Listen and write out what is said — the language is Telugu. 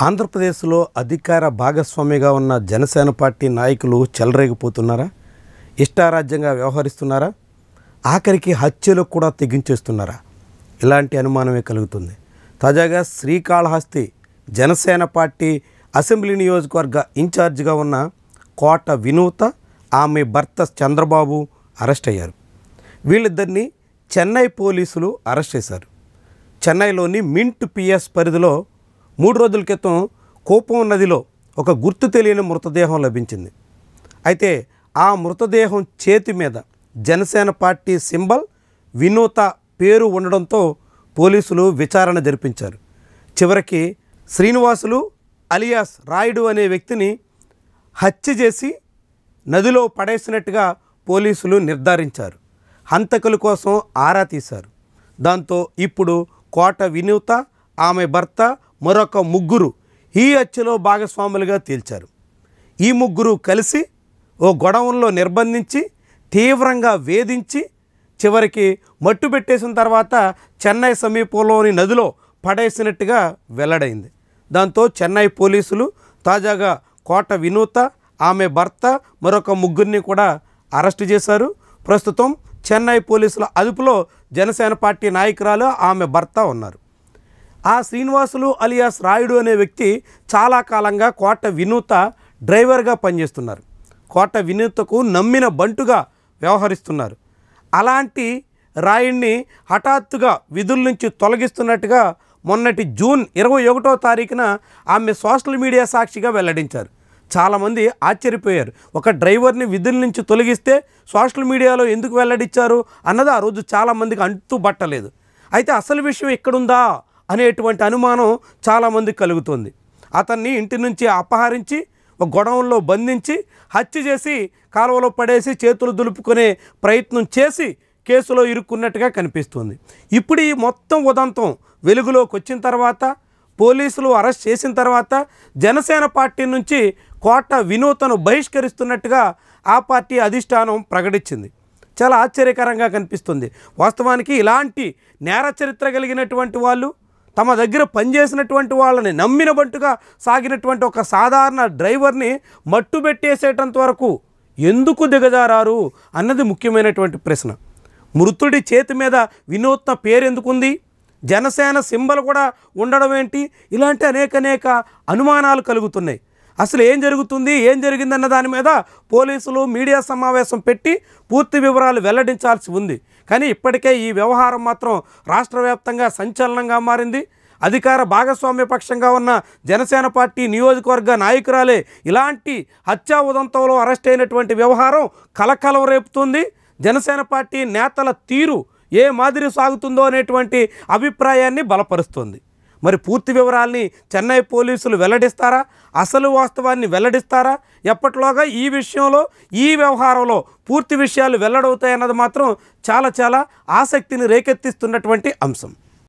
ఆంధ్రప్రదేశ్లో అధికార భాగస్వామిగా ఉన్న జనసేన పార్టీ నాయకులు చెలరేగిపోతున్నారా? ఇష్టారాజ్యంగా వ్యవహరిస్తున్నారా? ఆఖరికి హత్యలకు కూడా తెగించేస్తున్నారా? ఇలాంటి అనుమానమే కలుగుతుంది. తాజాగా శ్రీకాళహస్తి జనసేన పార్టీ అసెంబ్లీ నియోజకవర్గ ఇన్ఛార్జిగా ఉన్న కోట వినూత, ఆమె భర్త చంద్రబాబు అరెస్ట్ అయ్యారు. వీళ్ళిద్దరిని చెన్నై పోలీసులు అరెస్ట్ చేశారు. చెన్నైలోని మింట్ పిఎస్ పరిధిలో 3 రోజుల క్రితం కోపం నదిలో ఒక గుర్తు తెలియని మృతదేహం లభించింది. అయితే ఆ మృతదేహం చేతి మీద జనసేన పార్టీ సింబల్ వినూత పేరు ఉండడంతో పోలీసులు విచారణ జరిపించారు. చివరికి శ్రీనివాసులు అలియాస్ రాయుడు అనే వ్యక్తిని హత్య చేసి నదిలో పడేసినట్టుగా పోలీసులు నిర్ధారించారు. హంతకుల కోసం ఆరా తీశారు. దాంతో ఇప్పుడు కోట వినూత, ఆమె భర్త, మరొక 3 ఈ హత్యలో భాగస్వాములుగా తేల్చారు. ఈ 3 కలిసి ఓ గొడవల్లో నిర్బంధించి తీవ్రంగా వేధించి చివరికి మట్టు పెట్టేసిన తర్వాత చెన్నై సమీపంలోని నదిలో పడేసినట్టుగా వెల్లడైంది. దాంతో చెన్నై పోలీసులు తాజాగా కోట వినూత, ఆమె భర్త, మరొక 3 కూడా అరెస్టు చేశారు. ప్రస్తుతం చెన్నై పోలీసుల అదుపులో జనసేన పార్టీ నాయకురాలు, ఆమె భర్త ఉన్నారు. ఆ శ్రీనివాసులు అలియాస్ రాయుడు అనే వ్యక్తి చాలా కాలంగా కోట వినూత డ్రైవర్గా పనిచేస్తున్నారు. కోట వినూతకు నమ్మిన బంటుగా వ్యవహరిస్తున్నారు. అలాంటి రాయుడిని హఠాత్తుగా విధుల నుంచి తొలగిస్తున్నట్టుగా మొన్నటి జూన్ 21వ తారీఖున ఆమె సోషల్ మీడియా సాక్షిగా వెల్లడించారు. చాలామంది ఆశ్చర్యపోయారు. ఒక డ్రైవర్ని విధుల నుంచి తొలగిస్తే సోషల్ మీడియాలో ఎందుకు వెల్లడించారు అన్నది ఆ రోజు చాలామందికి అంటూ బట్టలేదు. అయితే అసలు విషయం ఎక్కడుందా అనేటువంటి అనుమానం చాలామందికి కలుగుతుంది. అతన్ని ఇంటి నుంచి అపహరించి ఒక గొడవల్లో బంధించి హత్య చేసి కాలువలో పడేసి చేతులు దులుపుకునే ప్రయత్నం చేసి కేసులో ఇరుక్కున్నట్టుగా కనిపిస్తుంది. ఇప్పుడు ఈ మొత్తం ఉదంతం వెలుగులోకి వచ్చిన తర్వాత, పోలీసులు అరెస్ట్ చేసిన తర్వాత జనసేన పార్టీ నుంచి కోట వినూతను బహిష్కరిస్తున్నట్టుగా ఆ పార్టీ అధిష్టానం ప్రకటించింది. చాలా ఆశ్చర్యకరంగా కనిపిస్తుంది. వాస్తవానికి ఇలాంటి నేర చరిత్ర కలిగినటువంటి వాళ్ళు, తమ దగ్గర పనిచేసినటువంటి వాళ్ళని నమ్మిన బంటుగా సాగినటువంటి ఒక సాధారణ డ్రైవర్ని మట్టు పెట్టేసేటంత వరకు ఎందుకు దిగజారారు అన్నది ముఖ్యమైనటువంటి ప్రశ్న. మృతుడి చేతి మీద వినూత్న పేరు ఎందుకుంది? జనసేన సింబల్ కూడా ఉండడం ఏంటి? ఇలాంటి అనేక అనుమానాలు కలుగుతున్నాయి. అసలు ఏం జరుగుతుంది, ఏం జరిగిందన్న దాని మీద పోలీసులు మీడియా సమావేశం పెట్టి పూర్తి వివరాలు వెల్లడించాల్సి ఉంది. కానీ ఇప్పటికే ఈ వ్యవహారం మాత్రం రాష్ట్ర వ్యాప్తంగా సంచలనంగా మారింది. అధికార భాగస్వామ్య పక్షంగా ఉన్న జనసేన పార్టీ నియోజకవర్గ నాయకురాలే ఇలాంటి హత్యా ఉదంతంలో అరెస్ట్ అయినటువంటి వ్యవహారం కలకలం రేపుతుంది. జనసేన పార్టీ నేతల తీరు ఏ మాదిరి సాగుతుందో అనేటువంటి అభిప్రాయాన్ని బలపరుస్తుంది. మరి పూర్తి వివరాల్ని చెన్నై పోలీసులు వెల్లడిస్తారా? అసలు వాస్తవాన్ని వెల్లడిస్తారా? ఎప్పటిలోగా ఈ విషయంలో, ఈ వ్యవహారంలో పూర్తి విషయాలు వెల్లడవుతాయన్నది మాత్రం చాలా ఆసక్తిని రేకెత్తిస్తున్నటువంటి అంశం.